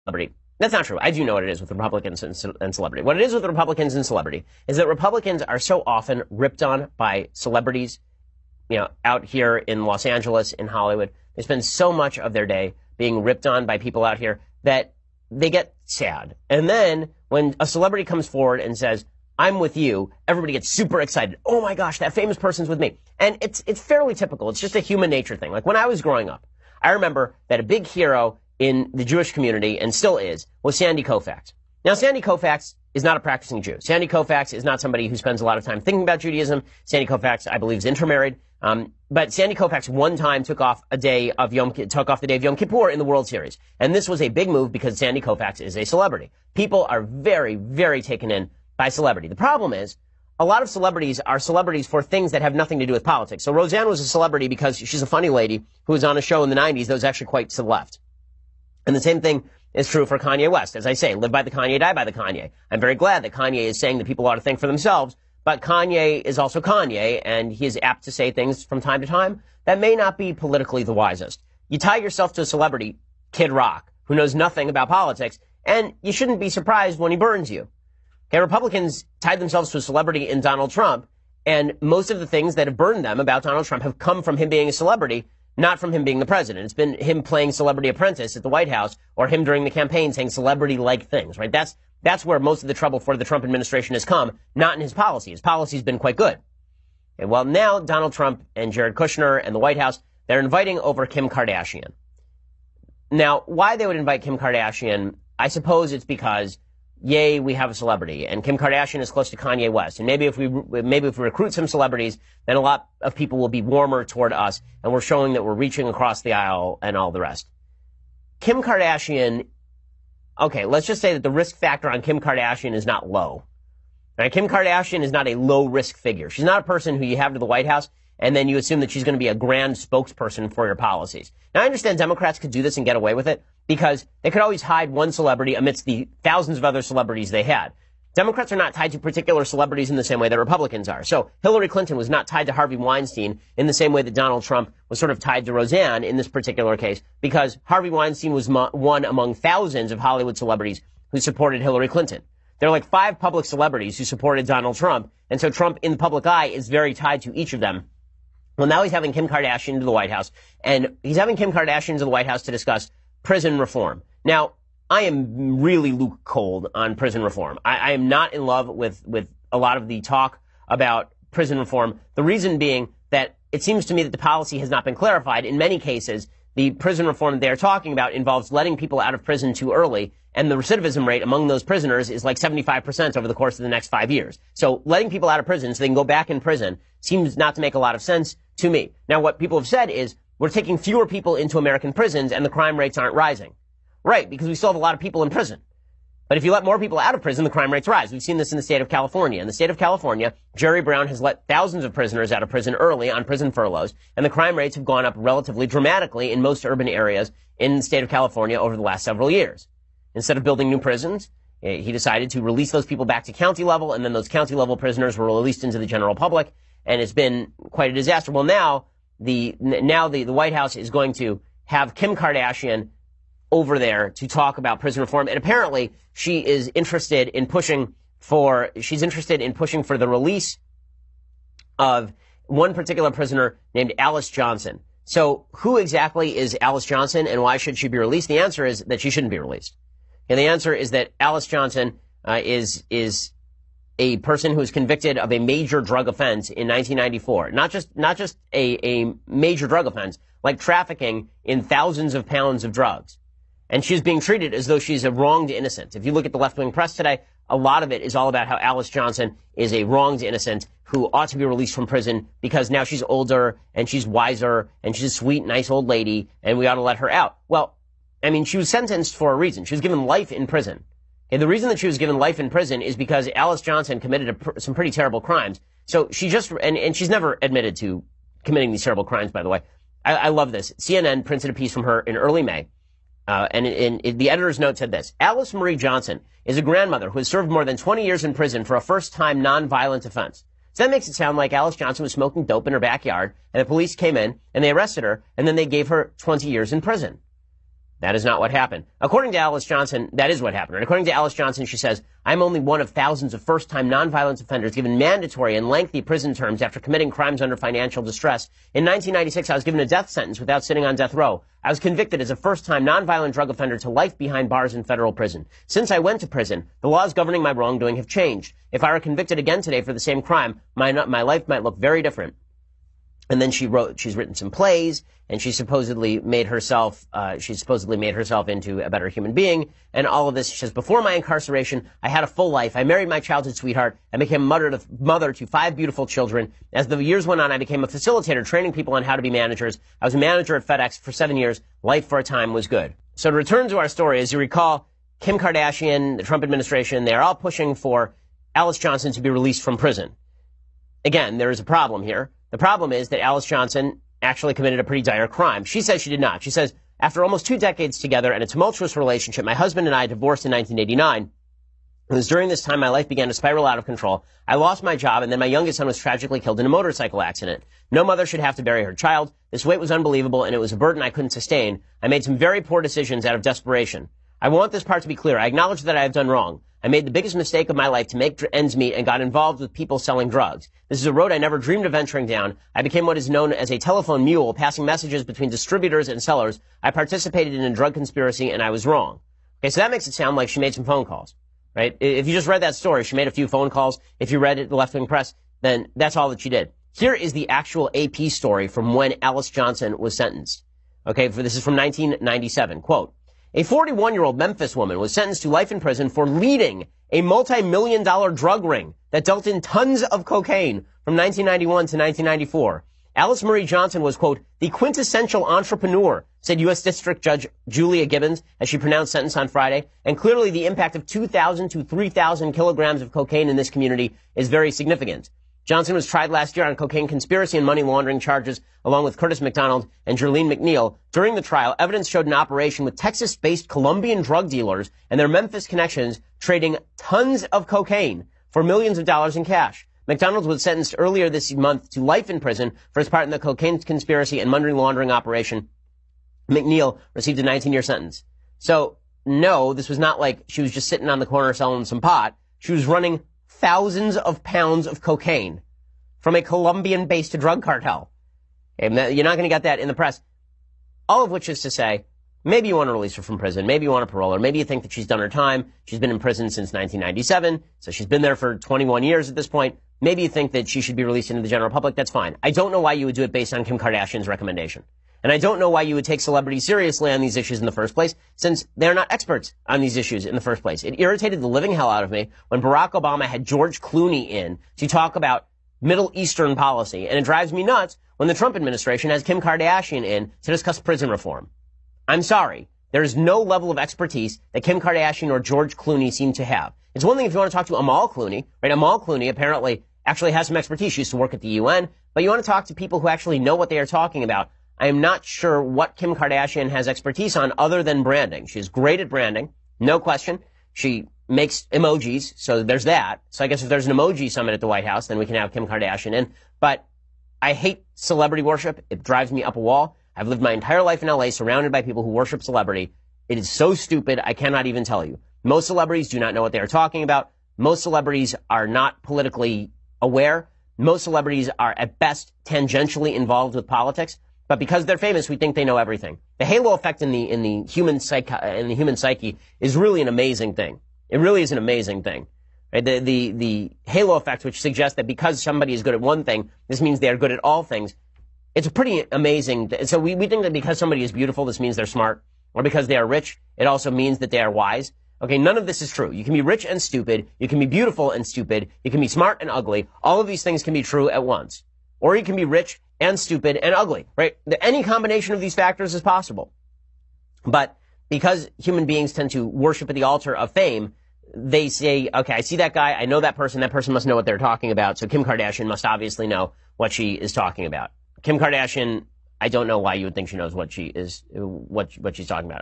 celebrity. That's not true. I do know what it is with Republicans and celebrity. What it is with Republicans and celebrity is that Republicans are so often ripped on by celebrities, out here in Los Angeles, in Hollywood. They spend so much of their day being ripped on by people out here that they get sad. And then when a celebrity comes forward and says, I'm with you, everybody gets super excited. Oh my gosh, that famous person's with me. And it's fairly typical. It's just a human nature thing. Like when I was growing up, I remember that a big hero in the Jewish community, and still is, was Sandy Koufax. Now, Sandy Koufax is not a practicing Jew. Sandy Koufax is not somebody who spends a lot of time thinking about Judaism. Sandy Koufax, I believe, is intermarried. But Sandy Koufax one time took off the day of Yom Kippur in the World Series. And this was a big move because Sandy Koufax is a celebrity. People are very, very taken in by celebrity. The problem is, a lot of celebrities are celebrities for things that have nothing to do with politics. So Roseanne was a celebrity because she's a funny lady who was on a show in the 90s that was actually quite to the left. And the same thing is true for Kanye West. As I say, live by the Kanye, die by the Kanye. I'm very glad that Kanye is saying that people ought to think for themselves, but Kanye is also Kanye, and he is apt to say things from time to time that may not be politically the wisest. You tie yourself to a celebrity, Kid Rock, who knows nothing about politics, and you shouldn't be surprised when he burns you. Okay, Republicans tied themselves to a celebrity in Donald Trump, and most of the things that have burned them about Donald Trump have come from him being a celebrity, not from him being the president. It's been him playing Celebrity Apprentice at the White House, or him during the campaign saying celebrity-like things, right? That's where most of the trouble for the Trump administration has come, not in his policy. His policy's been quite good. And well, now Donald Trump and Jared Kushner and the White House, they're inviting over Kim Kardashian. Now, why they would invite Kim Kardashian, I suppose it's because, yay, we have a celebrity, and Kim Kardashian is close to Kanye West. And maybe if we recruit some celebrities, then a lot of people will be warmer toward us, and we're showing that we're reaching across the aisle and all the rest. Kim Kardashian, okay, let's just say that the risk factor on Kim Kardashian is not low. Right? Kim Kardashian is not a low risk figure. She's not a person who you have to the White House and then you assume that she's going to be a grand spokesperson for your policies. Now, I understand Democrats could do this and get away with it because they could always hide one celebrity amidst the thousands of other celebrities they had. Democrats are not tied to particular celebrities in the same way that Republicans are. So Hillary Clinton was not tied to Harvey Weinstein in the same way that Donald Trump was sort of tied to Roseanne in this particular case, because Harvey Weinstein was one among thousands of Hollywood celebrities who supported Hillary Clinton. There are like 5 public celebrities who supported Donald Trump, and so Trump in the public eye is very tied to each of them. Well, now he's having Kim Kardashian to the White House, and he's having Kim Kardashian to the White House to discuss prison reform. Now, I am really Luke cold on prison reform. I am not in love with a lot of the talk about prison reform. The reason being that it seems to me that the policy has not been clarified. In many cases, the prison reform they're talking about involves letting people out of prison too early, and the recidivism rate among those prisoners is like 75% over the course of the next 5 years. So letting people out of prison so they can go back in prison seems not to make a lot of sense to me. Now, what people have said is we're taking fewer people into American prisons and the crime rates aren't rising. Right, because we still have a lot of people in prison. But if you let more people out of prison, the crime rates rise. We've seen this in the state of California. In the state of California, Jerry Brown has let thousands of prisoners out of prison early on prison furloughs, and the crime rates have gone up relatively dramatically in most urban areas in the state of California over the last several years. Instead of building new prisons, he decided to release those people back to county level, and then those county level prisoners were released into the general public, and it's been quite a disaster. Well, now the White House is going to have Kim Kardashian over there to talk about prison reform, and apparently she is interested in pushing for the release of one particular prisoner named Alice Johnson. So who exactly is Alice Johnson, and why should she be released? The answer is that she shouldn't be released. And the answer is that Alice Johnson is a person who was convicted of a major drug offense in 1994. Not just a major drug offense, like trafficking in thousands of pounds of drugs. And she's being treated as though she's a wronged innocent. If you look at the left-wing press today, a lot of it is all about how Alice Johnson is a wronged innocent who ought to be released from prison because now she's older and she's wiser and she's a sweet, nice old lady and we ought to let her out. Well, I mean, she was sentenced for a reason. She was given life in prison. And the reason that she was given life in prison is because Alice Johnson committed some pretty terrible crimes. So she just, and she's never admitted to committing these terrible crimes, by the way. I love this. CNN printed a piece from her in early May. And the editor's note said this: Alice Marie Johnson is a grandmother who has served more than 20 years in prison for a first-time nonviolent offense. So that makes it sound like Alice Johnson was smoking dope in her backyard, and the police came in, and they arrested her, and then they gave her 20 years in prison. That is not what happened. According to Alice Johnson, that is what happened. And according to Alice Johnson, she says, I'm only one of thousands of first-time nonviolent offenders given mandatory and lengthy prison terms after committing crimes under financial distress. In 1996, I was given a death sentence without sitting on death row. I was convicted as a first-time nonviolent drug offender to life behind bars in federal prison. Since I went to prison, the laws governing my wrongdoing have changed. If I were convicted again today for the same crime, my life might look very different. And then she's written some plays, and she supposedly made herself into a better human being, and all of this. She says, before my incarceration, I had a full life. I married my childhood sweetheart and became mother to 5 beautiful children. As the years went on, I became a facilitator, training people on how to be managers. I was a manager at FedEx for 7 years. Life for a time was good. So to return to our story, as you recall, Kim Kardashian, the Trump administration, they are all pushing for Alice Johnson to be released from prison. Again, there is a problem here. The problem is that Alice Johnson actually committed a pretty dire crime. She says she did not. She says, after almost 2 decades together and a tumultuous relationship, my husband and I divorced in 1989. It was during this time my life began to spiral out of control. I lost my job, and then my youngest son was tragically killed in a motorcycle accident. No mother should have to bury her child. This weight was unbelievable, and it was a burden I couldn't sustain. I made some very poor decisions out of desperation. I want this part to be clear. I acknowledge that I have done wrong. I made the biggest mistake of my life to make ends meet and got involved with people selling drugs. This is a road I never dreamed of venturing down. I became what is known as a telephone mule, passing messages between distributors and sellers. I participated in a drug conspiracy, and I was wrong. Okay, so that makes it sound like she made some phone calls, right? If you just read that story, she made a few phone calls. If you read it, the left-wing press, then that's all that she did. Here is the actual AP story from when Alice Johnson was sentenced. Okay, this is from 1997. Quote, a 41-year-old Memphis woman was sentenced to life in prison for leading a multi-million-dollar drug ring that dealt in tons of cocaine from 1991 to 1994. Alice Marie Johnson was, quote, the quintessential entrepreneur, said U.S. District Judge Julia Gibbons as she pronounced sentence on Friday. And clearly the impact of 2,000 to 3,000 kilograms of cocaine in this community is very significant. Johnson was tried last year on cocaine conspiracy and money laundering charges, along with Curtis McDonald and Jerlene McNeil. During the trial, evidence showed an operation with Texas-based Colombian drug dealers and their Memphis connections trading tons of cocaine for millions of dollars in cash. McDonald was sentenced earlier this month to life in prison for his part in the cocaine conspiracy and money laundering operation. McNeil received a 19-year sentence. So, no, this was not like she was just sitting on the corner selling some pot. She was running thousands of pounds of cocaine from a Colombian-based drug cartel. And you're not going to get that in the press. All of which is to say, maybe you want to release her from prison. Maybe you want to parole her. Maybe you think that she's done her time. She's been in prison since 1997, so she's been there for 21 years at this point. Maybe you think that she should be released into the general public. That's fine. I don't know why you would do it based on Kim Kardashian's recommendation. And I don't know why you would take celebrities seriously on these issues in the first place, since they're not experts on these issues in the first place. It irritated the living hell out of me when Barack Obama had George Clooney in to talk about Middle Eastern policy. And it drives me nuts when the Trump administration has Kim Kardashian in to discuss prison reform. I'm sorry. There is no level of expertise that Kim Kardashian or George Clooney seem to have. It's one thing if you want to talk to Amal Clooney, right? Amal Clooney apparently actually has some expertise. She used to work at the UN. But you want to talk to people who actually know what they are talking about. I am not sure what Kim Kardashian has expertise on other than branding. She's great at branding, no question. She makes emojis, so there's that. So I guess if there's an emoji summit at the White House, then we can have Kim Kardashian in. But I hate celebrity worship. It drives me up a wall. I've lived my entire life in LA surrounded by people who worship celebrity. It is so stupid, I cannot even tell you. Most celebrities do not know what they are talking about. Most celebrities are not politically aware. Most celebrities are at best tangentially involved with politics. But because they're famous, we think they know everything. The halo effect in the human psyche is really an amazing thing. It really is an amazing thing. Right? The halo effect, which suggests that because somebody is good at one thing, this means they are good at all things. It's a pretty amazing. So we think that because somebody is beautiful, this means they're smart, or because they are rich, it also means that they are wise. Okay, none of this is true. You can be rich and stupid. You can be beautiful and stupid. You can be smart and ugly. All of these things can be true at once. Or you can be rich and stupid and ugly, right? Any combination of these factors is possible. But because human beings tend to worship at the altar of fame, they say, okay, I see that guy, I know that person must know what they're talking about, so Kim Kardashian must obviously know what she is talking about. Kim Kardashian, I don't know why you would think she knows what she's talking about.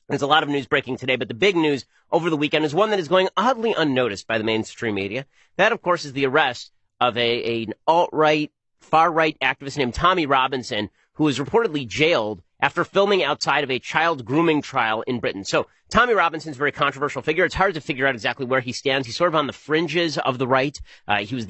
There's a lot of news breaking today, but the big news over the weekend is one that is going oddly unnoticed by the mainstream media. That, of course, is the arrest of an alt-right, far-right activist named Tommy Robinson, who was reportedly jailed after filming outside of a child grooming trial in Britain. So Tommy Robinson's a very controversial figure. It's hard to figure out exactly where he stands. He's sort of on the fringes of the right. He was the